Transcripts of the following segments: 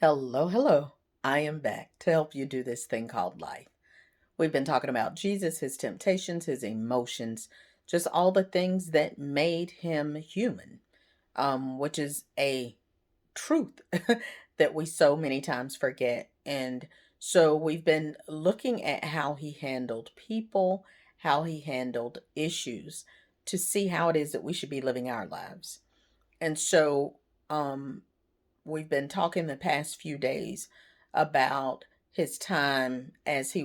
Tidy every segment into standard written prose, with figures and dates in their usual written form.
Hello, hello. I am back to help you do this thing called life. We've been talking about Jesus, his temptations, his emotions, just all the things that made him human, which is a truth that we so many times forget. And so we've been looking at how he handled people, how he handled issues to see how it is that we should be living our lives. And so, um, we've been talking the past few days about his time as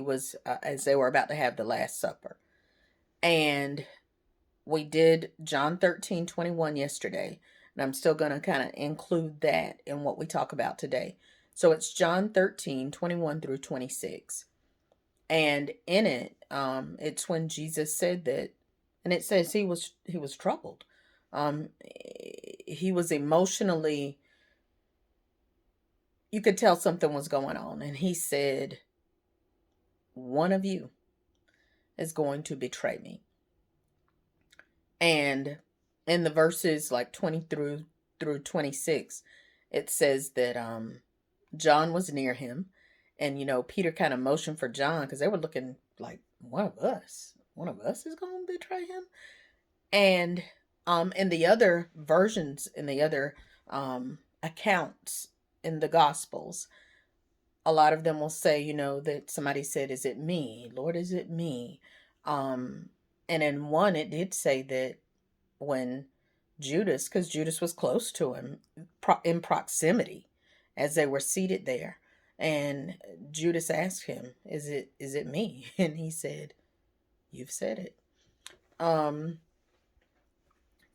as they were about to have the last supper. And we did John 13:21 yesterday, and I'm still going to kind of include that in what we talk about today. So it's John 13:21 through 26. And in it, it's when Jesus said that, and it says he was troubled. Um he was emotionally, you could tell something was going on. And he said, one of you is going to betray me. And in the verses like 20 through 26, it says that John was near him. And, Peter kind of motioned for John because they were looking like, one of us is going to betray him. And in the other versions, in the other accounts in the Gospels, a lot of them will say, that somebody said, "Is it me? Lord, is it me?" Um, and in one, it did say that when Judas, because Judas was close to him in proximity as they were seated there, and Judas asked him, "Is it me?" And he said, "You've said it." Um,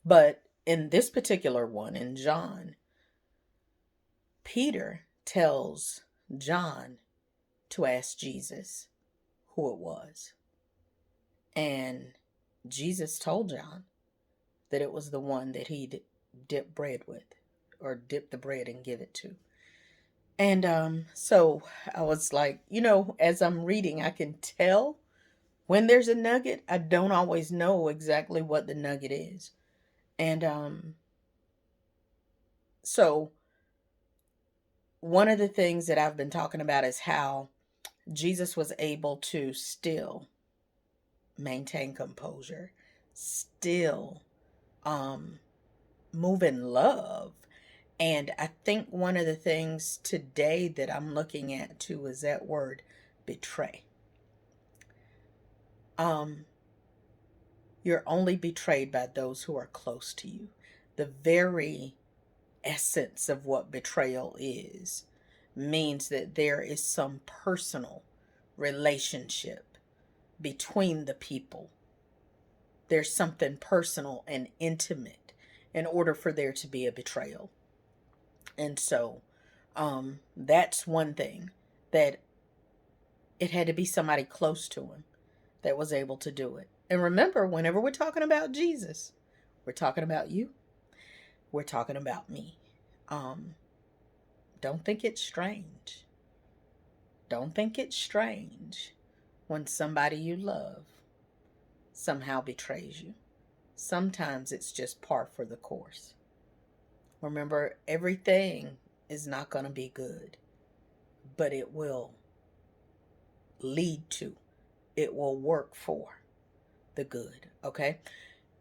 but in this particular one, in John, Peter tells John to ask Jesus who it was. And Jesus told John that it was the one that he dipped bread with, or dip the bread and give it to. And so I was like, as I'm reading, I can tell when there's a nugget. I don't always know exactly what the nugget is. And so one of the things that I've been talking about is how Jesus was able to still maintain composure, still um move in love. And I think one of the things today that I'm looking at too is that word betray. Um you're only betrayed by those who are close to you. The very essence of what betrayal is means that there is some personal relationship between the people. There's something personal and intimate in order for there to be a betrayal. And so that's one thing, that it had to be somebody close to him that was able to do it. And remember, whenever we're talking about Jesus, we're talking about you, we're talking about me. Um, don't think it's strange. Don't think it's strange when somebody you love somehow betrays you. Sometimes it's just par for the course. Remember, everything is not going to be good, but it will lead to, it will work for the good. Okay.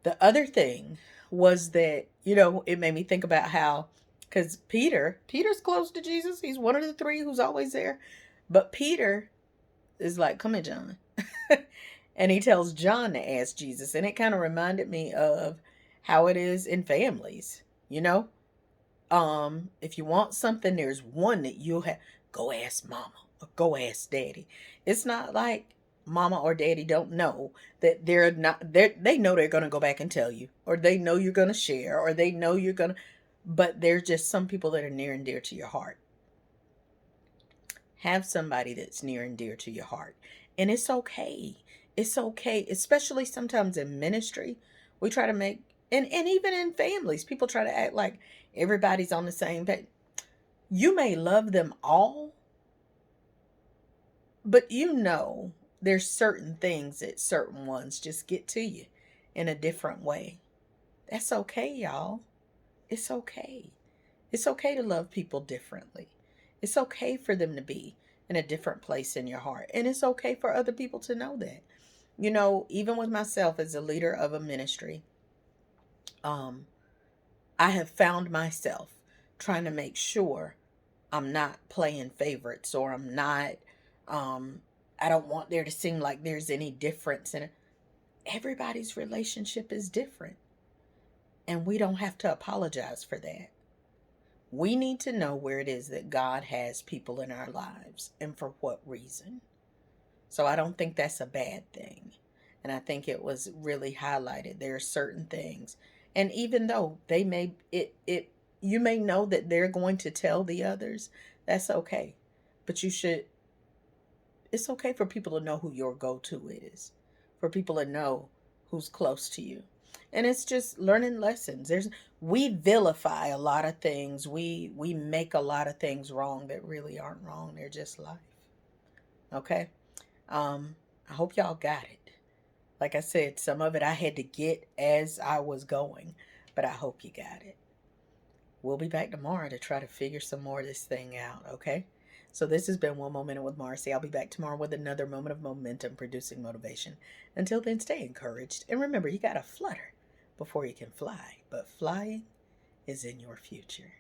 The other thing was that, it made me think about how, because Peter's close to Jesus. He's one of the three who's always there. But Peter is like, "Come here, John." And he tells John to ask Jesus. And it kind of reminded me of how it is in families, you know? If you want something, there's one that you'll have. Go ask mama or go ask daddy. It's not like mama or daddy don't know that they know they're going to go back and tell you, or they know you're going to share, or they know you're going to, but there's just some people that are near and dear to your heart. Have somebody that's near and dear to your heart. And it's okay. It's okay, especially sometimes in ministry. We try to make, and even in families, people try to act like everybody's on the same page. You may love them all, but there's certain things that certain ones just get to you in a different way. That's okay, y'all. It's okay. It's okay to love people differently. It's okay for them to be in a different place in your heart. And it's okay for other people to know that. Even with myself as a leader of a ministry, um, I have found myself trying to make sure I'm not playing favorites, or um, I don't want there to seem like there's any difference in it. Everybody's relationship is different, and we don't have to apologize for that. We need to know where it is that God has people in our lives and for what reason. So I don't think that's a bad thing. And I think it was really highlighted. There are certain things. And even though they may you may know that they're going to tell the others, that's okay. But it's okay for people to know who your go-to is. For people to know who's close to you. And it's just learning lessons. We vilify a lot of things. We make a lot of things wrong that really aren't wrong. They're just life. Okay? I hope y'all got it. Like I said, some of it I had to get as I was going, but I hope you got it. We'll be back tomorrow to try to figure some more of this thing out, okay? So this has been One Moment with Marcy. I'll be back tomorrow with another moment of momentum producing motivation. Until then, stay encouraged. And remember, you got to flutter before you can fly. But flying is in your future.